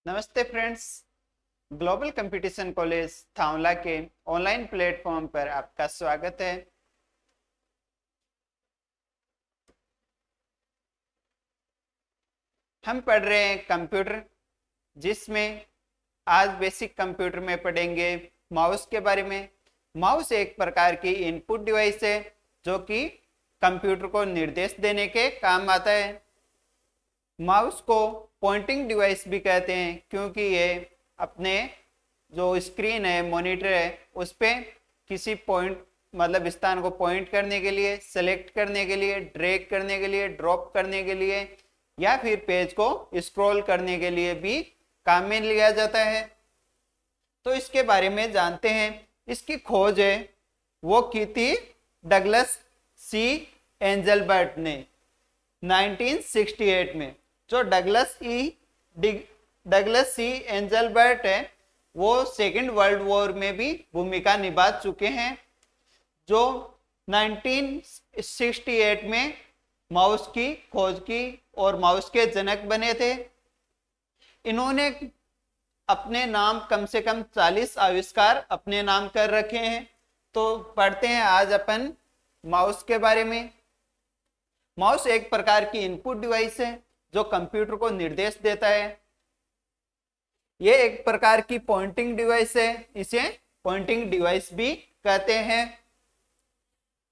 नमस्ते friends. Global competition college थावला के online platform पर आपका स्वागत है। हम पढ़ रहे हैं कंप्यूटर, जिसमें आज बेसिक कंप्यूटर में पढ़ेंगे माउस के बारे में। माउस एक प्रकार की इनपुट डिवाइस है जो कि कंप्यूटर को निर्देश देने के काम आता है। माउस को पॉइंटिंग डिवाइस भी कहते हैं क्योंकि ये अपने जो स्क्रीन है, मॉनिटर है, उस पर किसी पॉइंट मतलब स्थान को पॉइंट करने के लिए, सेलेक्ट करने के लिए, ड्रैग करने के लिए, ड्रॉप करने के लिए या फिर पेज को स्क्रॉल करने के लिए भी काम में लिया जाता है। तो इसके बारे में जानते हैं। इसकी खोज है वो की थी डगलस सी एंजलबर्ट ने 1968 में। जो डगलस सी एंजलबर्ट है वो सेकेंड वर्ल्ड वॉर में भी भूमिका निभा चुके हैं, जो 1968 में माउस की खोज की और माउस के जनक बने थे। इन्होंने अपने नाम कम से कम 40 आविष्कार अपने नाम कर रखे हैं। तो पढ़ते हैं आज अपन माउस के बारे में। माउस एक प्रकार की इनपुट डिवाइस है जो कंप्यूटर को निर्देश देता है। यह एक प्रकार की पॉइंटिंग डिवाइस है, इसे पॉइंटिंग डिवाइस भी कहते हैं,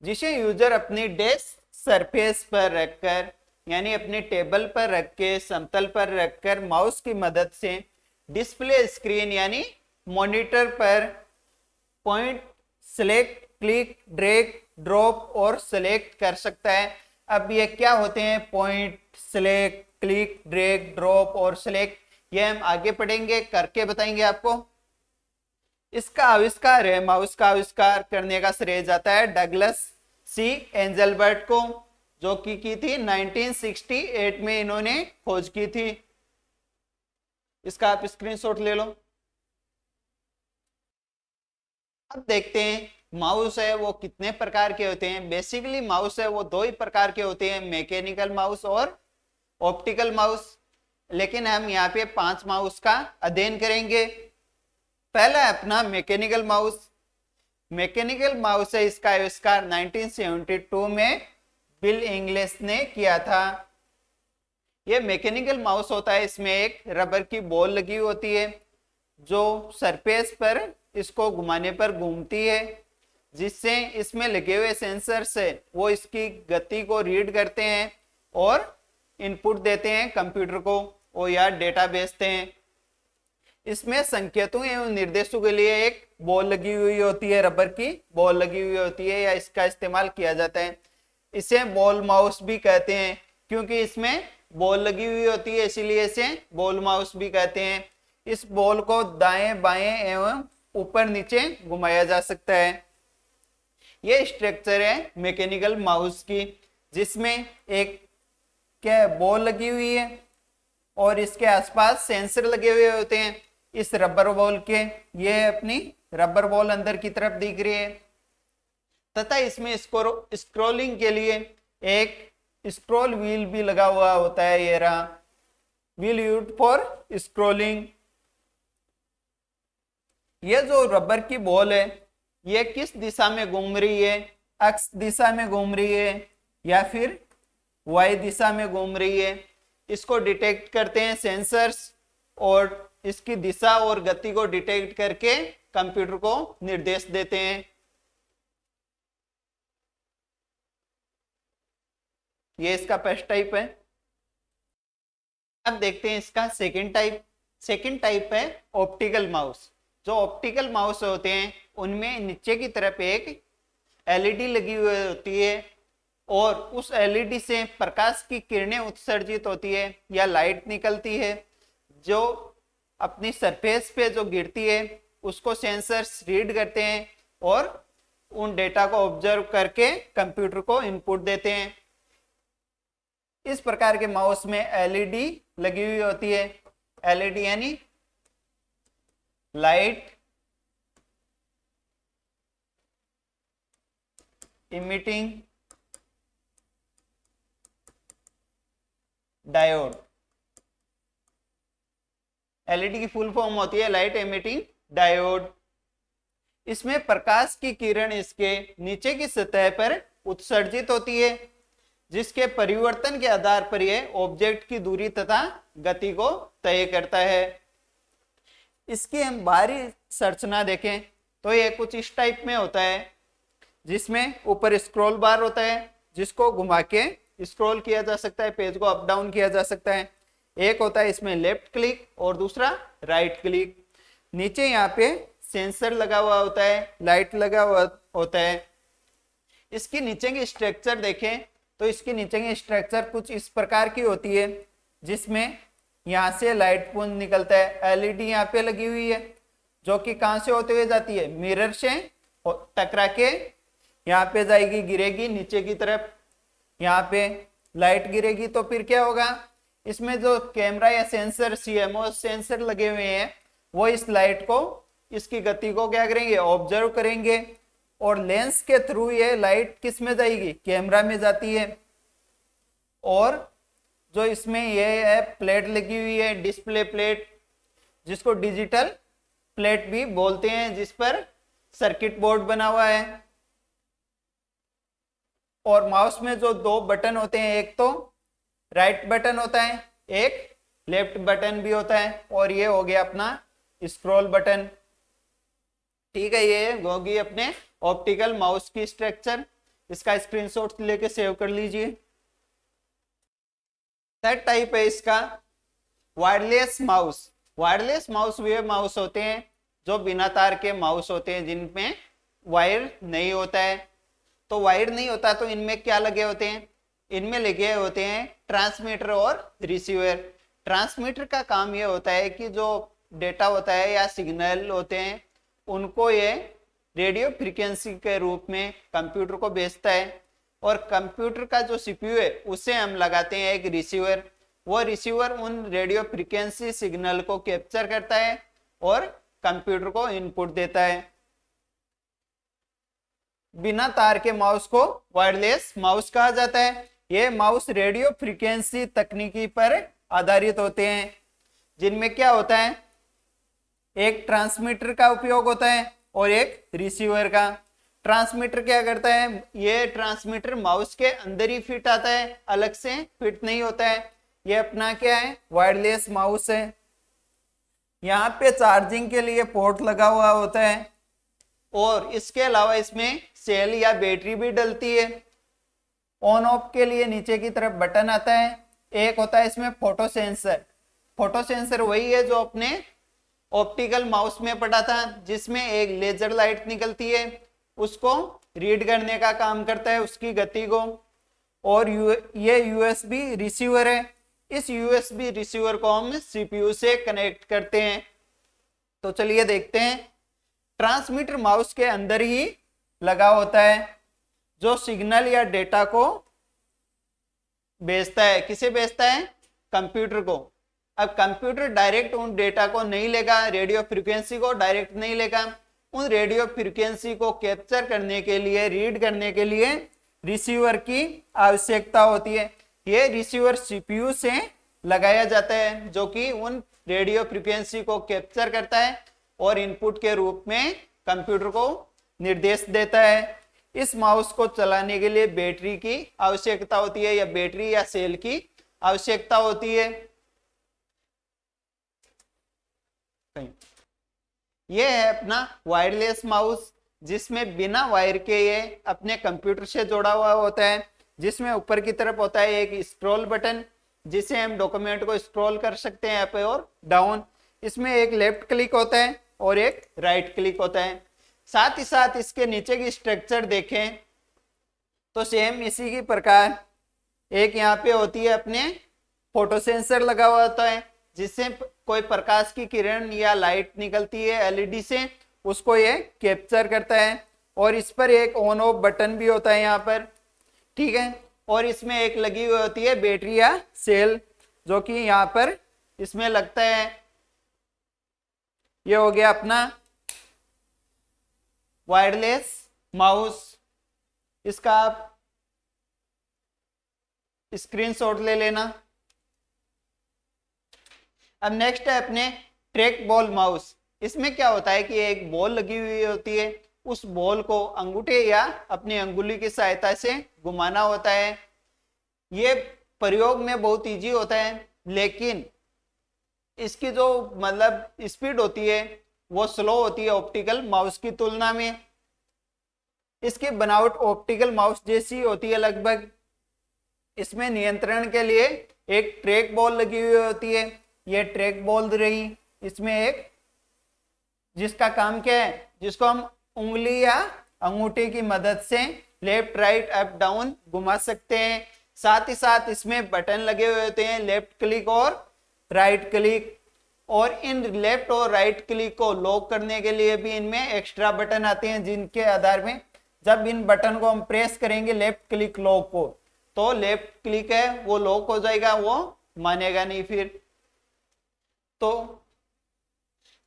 जिसे यूजर अपनी डेस्क सरफेस पर रखकर यानी अपने टेबल पर रख के समतल पर रखकर माउस की मदद से डिस्प्ले स्क्रीन यानी मॉनिटर पर point, select, click, drag, drop और सेलेक्ट कर सकता है। अब ये क्या होते हैं point, select, click, drag, drop और सेलेक्ट, ये हम आगे पढ़ेंगे, करके बताएंगे आपको। इसका आविष्कार है, माउस का आविष्कार करने का श्रेय जाता है डगलस सी एंजलबर्ट को, जो की थी 1968 में इन्होंने खोज की थी। इसका आप स्क्रीनशॉट ले लो। अब देखते हैं माउस है वो कितने प्रकार के होते हैं। बेसिकली माउस है वो दो ही प्रकार के होते हैं, मैकेनिकल माउस और ऑप्टिकल माउस। लेकिन हम यहाँ पे 5 माउस का अध्ययन करेंगे। पहला है अपना मैकेनिकल माउस। मैकेनिकल माउस है, इसका आविष्कार 1972 में बिल इंग्लिश ने किया था। यह मैकेनिकल माउस होता है, इसमें एक रबर की बॉल लगी होती है जो सरफेस पर इसको घुमाने पर घूमती है, जिससे इसमें लगे हुए सेंसर से वो इसकी गति को रीड करते हैं और इनपुट देते हैं कंप्यूटर को और या डेटा भेजते हैं। इसमें संकेतों एवं निर्देशों के लिए एक बॉल लगी हुई होती है, रबर की बॉल लगी हुई होती है या इसका इस्तेमाल किया जाता है। इसे बॉल माउस भी कहते हैं क्योंकि इसमें बॉल लगी हुई होती है, इसीलिए इसे बॉल माउस भी कहते हैं। इस बॉल को दाएं बाएं एवं ऊपर नीचे घुमाया जा सकता है। यह स्ट्रक्चर है मैकेनिकल माउस की, जिसमें एक क्या बॉल लगी हुई है और इसके आसपास सेंसर लगे हुए होते हैं इस रबर बॉल के। ये अपनी रबर बॉल अंदर की तरफ दिख रही है तथा इसमें स्क्रॉलिंग के लिए एक स्क्रॉल व्हील भी लगा हुआ होता है। ये रहा व्हील यूज्ड फॉर स्क्रॉलिंग। ये जो रबर की बॉल है ये किस दिशा में घूम रही है, एक्स दिशा में घूम रही है या फिर वाई दिशा में घूम रही है, इसको डिटेक्ट करते हैं सेंसर्स और इसकी दिशा और गति को डिटेक्ट करके कंप्यूटर को निर्देश देते हैं। ये इसका फर्स्ट टाइप है। अब देखते हैं इसका सेकंड टाइप। सेकंड टाइप है ऑप्टिकल माउस। जो ऑप्टिकल माउस होते हैं उनमें नीचे की तरफ एक एलईडी लगी हुई होती है और उस एलईडी से प्रकाश की किरणें उत्सर्जित होती है या लाइट निकलती है, जो अपनी सरफेस पे जो गिरती है उसको सेंसर्स रीड करते हैं और उन डेटा को ऑब्जर्व करके कंप्यूटर को इनपुट देते हैं। इस प्रकार के माउस में एलईडी लगी हुई होती है। एलईडी यानी लाइट इमिटिंग डायोड। एलईडी की फुल फॉर्म होती है लाइट एमिटिंग डायोड। इसमें प्रकाश की किरण इसके नीचे की सतह पर उत्सर्जित होती है, जिसके परिवर्तन के आधार पर यह ऑब्जेक्ट की दूरी तथा गति को तय करता है। इसकी हम बाहरी संरचना देखें तो यह कुछ इस टाइप में होता है, जिसमें ऊपर स्क्रॉल बार होता है जिसको घुमा के स्क्रॉल किया जा सकता है, पेज को अप डाउन किया जा सकता है। एक होता है इसमें लेफ्ट क्लिक और दूसरा राइट क्लिक। नीचे यहाँ पे सेंसर लगा हुआ होता है, लाइट लगा हुआ होता है। इसकी नीचे की स्ट्रक्चर देखें तो इसकी नीचे की स्ट्रक्चर कुछ इस प्रकार की होती है, जिसमें यहाँ से लाइट पुंज निकलता है। एलईडी यहाँ पे लगी हुई है जो कि कहाँ से होते हुए जाती है, मिरर से टकरा के यहाँ पे जाएगी, गिरेगी नीचे की तरफ, यहाँ पे लाइट गिरेगी। तो फिर क्या होगा, इसमें जो कैमरा या सेंसर सीएमओ सेंसर लगे हुए हैं वो इस लाइट को, इसकी गति को क्या करेंगे, ऑब्जर्व करेंगे और लेंस के थ्रू ये लाइट किस में जाएगी, कैमरा में जाती है। और जो इसमें ये है प्लेट लगी हुई है, डिस्प्ले प्लेट, जिसको डिजिटल प्लेट भी बोलते हैं, जिस पर सर्किट बोर्ड बना हुआ है। और माउस में जो दो बटन होते हैं, एक तो राइट बटन होता है, एक लेफ्ट बटन भी होता है, और ये हो गया अपना स्क्रॉल बटन। ठीक है, ये होगी अपने ऑप्टिकल माउस की स्ट्रक्चर। इसका स्क्रीनशॉट लेके सेव कर लीजिए। थर्ड टाइप है इसका वायरलेस माउस। वायरलेस माउस वे माउस होते हैं जो बिना तार के माउस होते हैं, जिनमें वायर नहीं होता है। तो वायर नहीं होता तो इनमें क्या लगे होते हैं, इनमें लगे होते हैं ट्रांसमीटर और रिसीवर। ट्रांसमीटर का काम ये होता है कि जो डेटा होता है या सिग्नल होते हैं उनको ये रेडियो फ्रीक्वेंसी के रूप में कंप्यूटर को भेजता है, और कंप्यूटर का जो सीपीयू है उसे हम लगाते हैं एक रिसीवर। वो रिसीवर उन रेडियो फ्रीक्वेंसी सिग्नल को कैप्चर करता है और कंप्यूटर को इनपुट देता है। बिना तार के माउस को वायरलेस माउस कहा जाता है। ये माउस रेडियो फ्रीक्वेंसी तकनीकी पर आधारित होते हैं, जिनमें क्या होता है, एक ट्रांसमीटर का उपयोग होता है और एक रिसीवर का। ट्रांसमीटर क्या करता है, ये ट्रांसमीटर माउस के अंदर ही फिट आता है, अलग से फिट नहीं होता है। ये अपना क्या है, वायरलेस माउस है। यहाँ पे चार्जिंग के लिए पोर्ट लगा हुआ होता है, और इसके अलावा इसमें सेल या बैटरी भी डलती है। ऑन ऑफ के लिए नीचे की तरफ बटन आता है। एक होता है इसमें फोटो सेंसर। फोटो सेंसर वही है जो अपने ऑप्टिकल माउस में पड़ा था, जिसमें एक लेजर लाइट निकलती है, उसको रीड करने का काम करता है, उसकी गति को। और ये यूएसबी रिसीवर है। इस यूएसबी रिसीवर को हम सीपीयू से कनेक्ट करते हैं। तो चलिए देखते हैं। ट्रांसमीटर माउस के अंदर ही लगा होता है, जो सिग्नल या डेटा को भेजता है। किसे भेजता है, कंप्यूटर को। अब कंप्यूटर डायरेक्ट उन डेटा को नहीं लेगा, रेडियो फ्रीक्वेंसी को डायरेक्ट नहीं लेगा। उन रेडियो फ्रीक्वेंसी को कैप्चर करने के लिए, रीड करने के लिए रिसीवर की आवश्यकता होती है। ये रिसीवर सीपीयू से लगाया जाता है, जो कि उन रेडियो फ्रीक्वेंसी को कैप्चर करता है और इनपुट के रूप में कंप्यूटर को निर्देश देता है। इस माउस को चलाने के लिए बैटरी की आवश्यकता होती है, या बैटरी या सेल की आवश्यकता होती है। यह है अपना वायरलेस माउस, जिसमें बिना वायर के ये अपने कंप्यूटर से जुड़ा हुआ होता है, जिसमें ऊपर की तरफ होता है एक स्क्रॉल बटन, जिसे हम डॉक्यूमेंट को स्क्रॉल कर सकते हैं अप और डाउन। इसमें एक लेफ्ट क्लिक होता है और एक राइट क्लिक होता है। साथ ही साथ इसके नीचे की स्ट्रक्चर देखें तो सेम इसी की प्रकार एक यहाँ पे होती है अपने फोटो सेंसर लगा हुआ होता है, जिससे कोई प्रकाश की किरण या लाइट निकलती है एलईडी से, उसको ये कैप्चर करता है। और इस पर एक ऑन ऑफ बटन भी होता है यहाँ पर, ठीक है। और इसमें एक लगी हुई होती है बैटरी या सेल, जो कि यहाँ पर इसमें लगता है। ये हो गया अपना वायरलेस माउस। इसका आप स्क्रीनशॉट ले लेना। अब नेक्स्ट है अपने ट्रैक बॉल माउस, इसमें क्या होता है कि एक बॉल लगी हुई होती है, उस बॉल को अंगूठे या अपनी अंगुली की सहायता से घुमाना होता है। ये प्रयोग में बहुत इजी होता है, लेकिन इसकी जो मतलब स्पीड होती है वो स्लो होती है ऑप्टिकल माउस की तुलना में। इसकी बनावट ऑप्टिकल माउस जैसी होती है लगभग। इसमें नियंत्रण के लिए एक ट्रैक बॉल लगी हुई होती है, ये ट्रैक बॉल रही। इसमें एक जिसका काम क्या है, जिसको हम उंगली या अंगूठे की मदद से लेफ्ट राइट अप डाउन घुमा सकते हैं। साथ ही साथ इसमें बटन लगे हुए होते हैं, लेफ्ट क्लिक और राइट क्लिक, और इन लेफ्ट और राइट क्लिक को लॉक करने के लिए भी इनमें एक्स्ट्रा बटन आते हैं, जिनके आधार में जब इन बटन को हम प्रेस करेंगे लेफ्ट क्लिक लॉक को, तो लेफ्ट क्लिक है वो लॉक हो जाएगा, वो मानेगा नहीं फिर। तो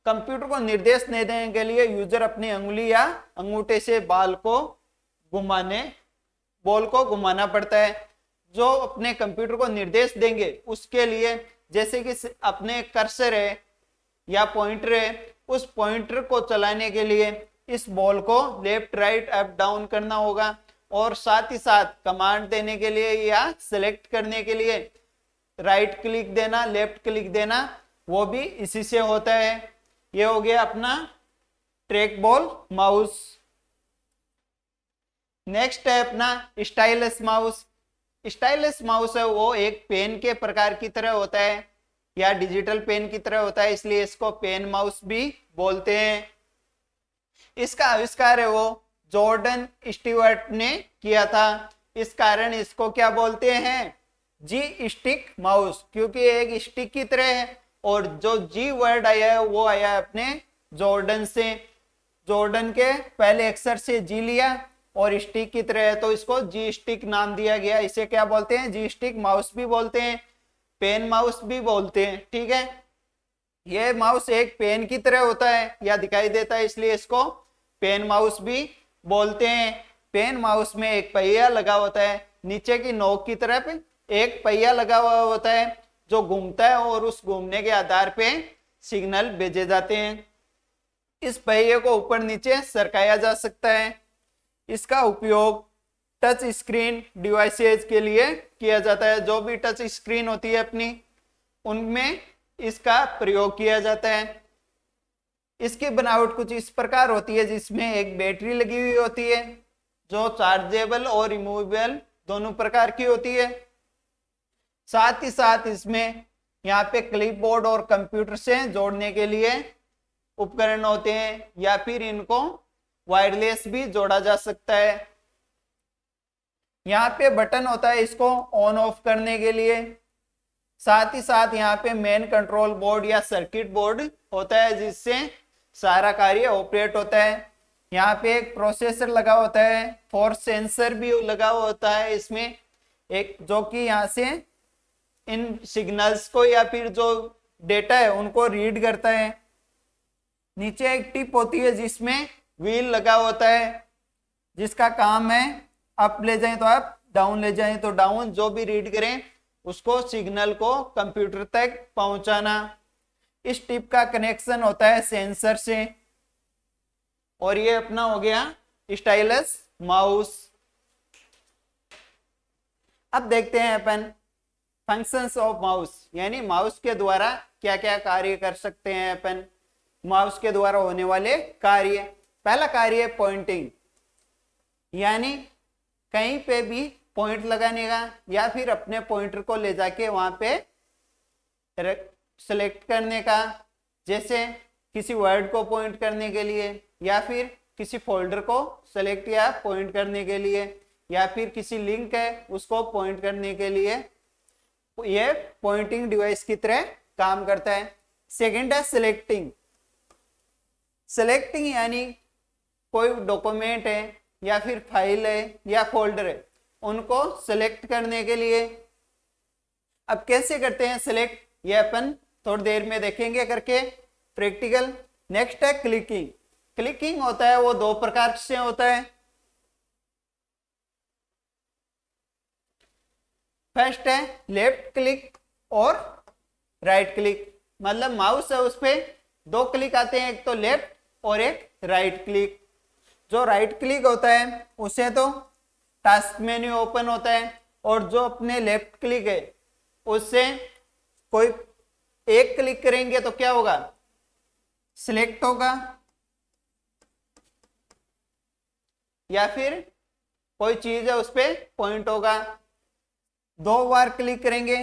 कंप्यूटर को निर्देश देने के लिए यूजर अपनी अंगुली या अंगूठे से बॉल को घुमाना पड़ता है। जो अपने कंप्यूटर को निर्देश देंगे उसके लिए, जैसे कि अपने कर्सर है या पॉइंटर है, उस पॉइंटर को चलाने के लिए इस बॉल को लेफ्ट राइट अप डाउन करना होगा, और साथ ही साथ कमांड देने के लिए या सिलेक्ट करने के लिए राइट क्लिक देना, लेफ्ट क्लिक देना, वो भी इसी से होता है। ये हो गया अपना ट्रैक बॉल माउस। नेक्स्ट है अपना स्टाइलस माउस। स्टाइलस माउस है वो एक पेन के प्रकार की तरह होता है या डिजिटल पेन की तरह होता है, इसलिए इसको पेन माउस भी बोलते हैं। इसका आविष्कार है वो जॉर्डन स्टीवर्ट ने किया था। इस कारण इसको क्या बोलते हैं, जी स्टिक माउस, क्योंकि एक स्टिक की तरह है। और जो जी वर्ड आया है वो आया अपने जॉर्डन से, जॉर्डन के पहले अक्षर से जी लिया और स्टिक की तरह है, तो इसको जी स्टिक नाम दिया गया। इसे क्या बोलते हैं, जी स्टिक माउस भी बोलते हैं, पेन माउस भी बोलते हैं। ठीक है, यह माउस एक पेन की तरह होता है या दिखाई देता है, इसलिए इसको पेन माउस भी बोलते हैं। पेन माउस में एक पहिया लगा होता है, नीचे की नोक की तरफ एक पहिया लगा हुआ होता है जो घूमता है, और उस घूमने के आधार पे सिग्नल भेजे जाते हैं। इस पहिए को ऊपर नीचे सरकाया जा सकता है। इसका उपयोग टच स्क्रीन डिवाइसेज के लिए किया जाता है। जो भी टच स्क्रीन होती है अपनी, उनमें इसका प्रयोग किया जाता है। इसकी बनावट कुछ इस प्रकार होती है, जिसमें एक बैटरी लगी हुई होती है जो चार्जेबल और रिमूवेबल दोनों प्रकार की होती है। साथ ही साथ इसमें यहाँ पे क्लिपबोर्ड और कंप्यूटर से जोड़ने के लिए उपकरण होते हैं, या फिर इनको वायरलेस भी जोड़ा जा सकता है। यहाँ पे बटन होता है इसको ऑन ऑफ करने के लिए। साथ ही साथ यहाँ पे मेन कंट्रोल बोर्ड या सर्किट बोर्ड होता है, जिससे सारा कार्य ऑपरेट होता है। यहाँ पे एक प्रोसेसर लगा होता है, फोर्स सेंसर भी लगा होता है इसमें एक, जो कि यहाँ से इन सिग्नल्स को या फिर जो डेटा है उनको रीड करता है। नीचे एक टिप होती है जिसमें व्हील लगा होता है, जिसका काम है अप ले जाएं तो अप, डाउन ले जाएं तो डाउन, जो भी रीड करें उसको सिग्नल को कंप्यूटर तक पहुंचाना। इस टिप का कनेक्शन होता है सेंसर से। और ये अपना हो गया स्टाइलस माउस। अब देखते हैं अपन फंक्शंस ऑफ माउस, यानी माउस के द्वारा क्या क्या कार्य कर सकते हैं अपन, माउस के द्वारा होने वाले कार्य। पहला कार्य है पॉइंटिंग, यानी कहीं पे भी पॉइंट लगाने का, या फिर अपने पॉइंटर को ले जाके वहां पे सेलेक्ट करने का। जैसे किसी वर्ड को पॉइंट करने के लिए, या फिर किसी फोल्डर को सेलेक्ट या पॉइंट करने के लिए, या फिर किसी लिंक है उसको पॉइंट करने के लिए, ये पॉइंटिंग डिवाइस की तरह काम करता है। सेकंड है सिलेक्टिंग। सिलेक्टिंग यानी कोई डॉक्यूमेंट है या फिर फाइल है या फोल्डर है, उनको सिलेक्ट करने के लिए। अब कैसे करते हैं सिलेक्ट, ये अपन थोड़ी देर में देखेंगे करके प्रैक्टिकल। नेक्स्ट है क्लिकिंग। क्लिकिंग होता है वो दो प्रकार से होता है। फर्स्ट है लेफ्ट क्लिक और राइट क्लिक, मतलब माउस है उस पर दो क्लिक आते हैं, एक तो लेफ्ट और एक राइट क्लिक। जो राइट क्लिक होता है उसे तो टास्क मेन्यू ओपन होता है, और जो अपने लेफ्ट क्लिक है उससे कोई एक क्लिक करेंगे तो क्या होगा, सिलेक्ट होगा, या फिर कोई चीज है उस पर पॉइंट होगा। दो बार क्लिक करेंगे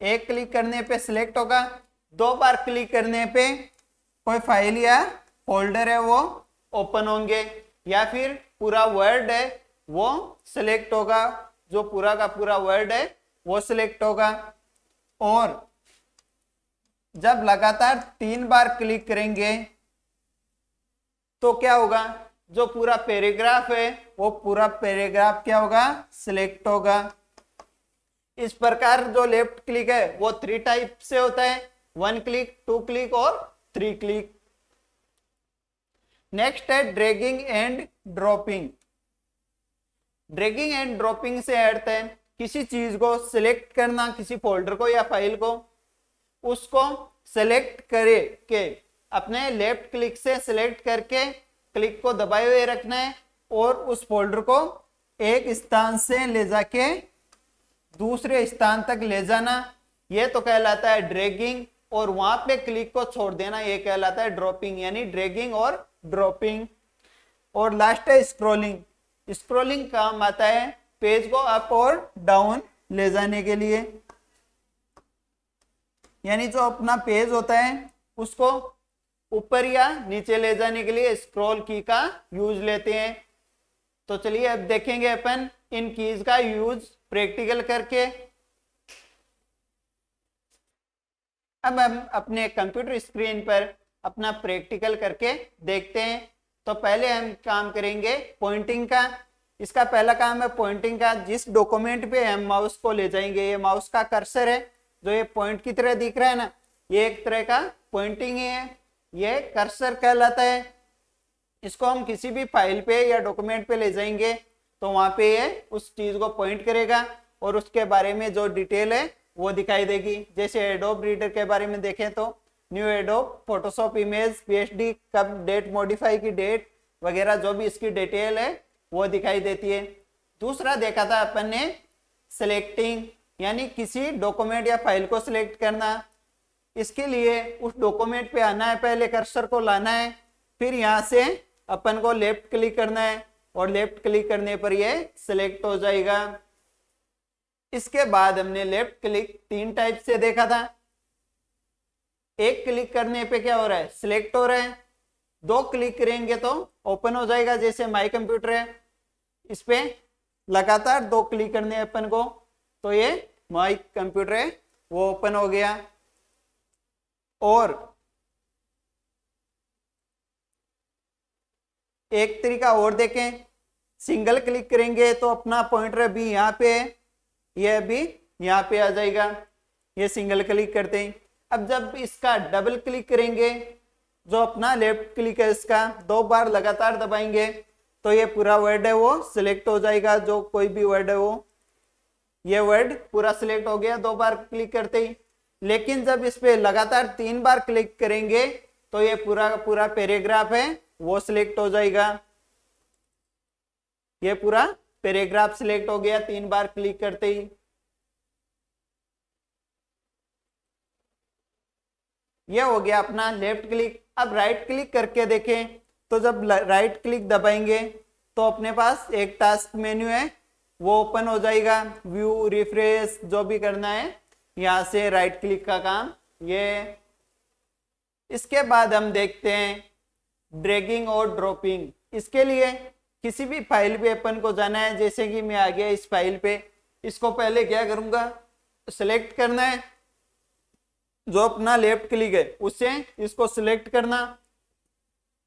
एक क्लिक करने पे सिलेक्ट होगा, दो बार क्लिक करने पे कोई फाइल या फोल्डर है वो ओपन होंगे, या फिर पूरा वर्ड है वो सिलेक्ट होगा, जो पूरा का पूरा वर्ड है वो सिलेक्ट होगा। और जब लगातार 3 बार क्लिक करेंगे तो क्या होगा, जो पूरा पैराग्राफ है वो पूरा पैराग्राफ क्या होगा, सिलेक्ट होगा। इस प्रकार जो लेफ्ट क्लिक है वो 3 टाइप से होता है, 1 क्लिक, 2 क्लिक और 3 क्लिक। नेक्स्ट है dragging and dropping. Dragging and dropping से अर्थ है किसी चीज को सिलेक्ट करना, किसी फोल्डर को या फाइल को, उसको सिलेक्ट करे के अपने लेफ्ट क्लिक से सिलेक्ट करके क्लिक को दबाए हुए रखना है, और उस फोल्डर को एक स्थान से ले जाके दूसरे स्थान तक ले जाना, ये तो कहलाता है ड्रैगिंग। और वहां पे क्लिक को छोड़ देना, ये कहलाता है ड्रॉपिंग, यानी ड्रैगिंग और ड्रॉपिंग। और लास्ट है स्क्रॉलिंग। स्क्रॉलिंग काम आता है पेज को अप और डाउन ले जाने के लिए, यानी जो अपना पेज होता है उसको ऊपर या नीचे ले जाने के लिए स्क्रॉल की का यूज लेते हैं। तो चलिए अब देखेंगे अपन इन कीज का यूज प्रैक्टिकल करके। अब हम अपने कंप्यूटर स्क्रीन पर अपना प्रैक्टिकल करके देखते हैं। तो पहले हम काम करेंगे पॉइंटिंग का। इसका पहला काम है पॉइंटिंग का। जिस डॉक्यूमेंट पे हम माउस को ले जाएंगे, ये माउस का कर्सर है जो ये पॉइंट की तरह दिख रहा है ना, ये एक तरह का पॉइंटिंग ही है, ये कर्सर कहलाता है। इसको हम किसी भी फाइल पे या डॉक्यूमेंट पे ले जाएंगे तो वहां पे ये उस चीज को पॉइंट करेगा और उसके बारे में जो डिटेल है वो दिखाई देगी। जैसे एडोब रीडर के बारे में देखें तो new adobe Photoshop image PhD कब डेट मॉडिफाई की डेट वगैरह जो भी इसकी डिटेल है वो दिखाई देती है। दूसरा देखा था अपन ने सिलेक्टिंग, यानी किसी डॉक्यूमेंट या फाइल को सिलेक्ट करना। इसके लिए उस डॉक्यूमेंट पे आना है, पहले कर्सर को लाना है, फिर यहाँ से अपन को लेफ्ट क्लिक करना है और लेफ्ट क्लिक करने पर ये सिलेक्ट हो जाएगा। इसके बाद हमने लेफ्ट क्लिक 3 टाइप से देखा था। एक क्लिक करने पे क्या हो रहा है, सिलेक्ट हो रहा है। 2 क्लिक करेंगे तो ओपन हो जाएगा, जैसे माई कंप्यूटर है, इस पे लगातार 2 क्लिक करने अपन को तो ये माई कंप्यूटर है वो ओपन हो गया। और एक तरीका और देखें, सिंगल क्लिक करेंगे तो अपना पॉइंटर अभी यहाँ पे है, ये अभी यहाँ पे आ जाएगा, ये सिंगल क्लिक करते हैं। अब जब इसका डबल क्लिक करेंगे, जो अपना लेफ्ट क्लिक है इसका 2 बार लगातार दबाएंगे तो ये पूरा वर्ड है वो सिलेक्ट हो जाएगा, जो कोई भी वर्ड है वो, ये वर्ड पूरा सिलेक्ट हो गया 2 बार क्लिक करते ही। लेकिन जब इस पे लगातार 3 बार क्लिक करेंगे तो ये पूरा पूरा पैराग्राफ है वो सिलेक्ट हो जाएगा। ये पूरा पैराग्राफ सिलेक्ट हो गया 3 बार क्लिक करते ही। ये हो गया अपना लेफ्ट क्लिक। अब राइट क्लिक करके देखें तो जब राइट क्लिक दबाएंगे तो अपने पास एक टास्क मेन्यू है वो ओपन हो जाएगा। व्यू, रिफ्रेश जो भी करना है यहाँ से राइट क्लिक का काम ये। इसके बाद हम देखते हैं ड्रैगिंग और ड्रॉपिंग। इसके लिए किसी भी फाइल पे अपन को जाना है, जैसे कि मैं आ गया इस फाइल पे, इसको पहले क्या करूंगा, सिलेक्ट करना है, जो अपना लेफ्ट क्लिक है उससे इसको सिलेक्ट करना।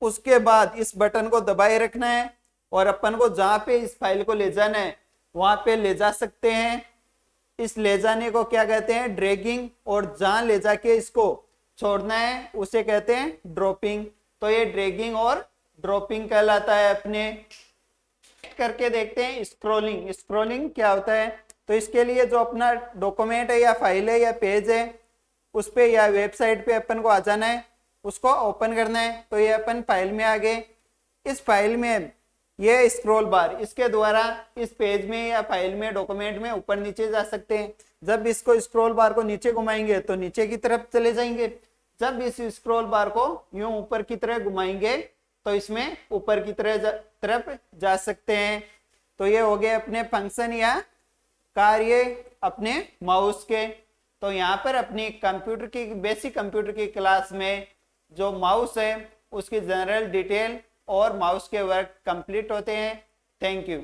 उसके बाद इस बटन को दबाए रखना है और अपन को जहां पे इस फाइल को ले जाना है वहां पे ले जा सकते हैं। इस ले जाने को क्या कहते हैं, ड्रैगिंग, और जहां ले जाके इसको छोड़ना है उसे कहते हैं ड्रॉपिंग। तो ये ड्रैगिंग और ड्रॉपिंग कहलाता है। अपने करके देखते हैं स्क्रॉलिंग। स्क्रॉलिंग क्या होता है, तो इसके लिए जो अपना डॉक्यूमेंट है या फाइल है या पेज है उस पे या वेबसाइट पे अपन को आ जाना है, उसको ओपन करना है। तो ये अपन फाइल में आ गए। इस फाइल में ये स्क्रॉल बार, इसके द्वारा इस पेज में या फाइल में डॉक्यूमेंट में ऊपर नीचे जा सकते हैं। जब इसको स्क्रॉल बार को नीचे घुमाएंगे तो नीचे की तरफ चले जाएंगे, जब इस स्क्रॉल बार को यूं ऊपर की तरह घुमाएंगे तो इसमें ऊपर की तरफ जा सकते हैं। तो ये हो गए अपने फंक्शन या कार्य अपने माउस के। तो यहाँ पर अपनी कंप्यूटर की बेसिक कंप्यूटर की क्लास में जो माउस है उसकी जनरल डिटेल और माउस के वर्क कंप्लीट होते हैं। Thank you.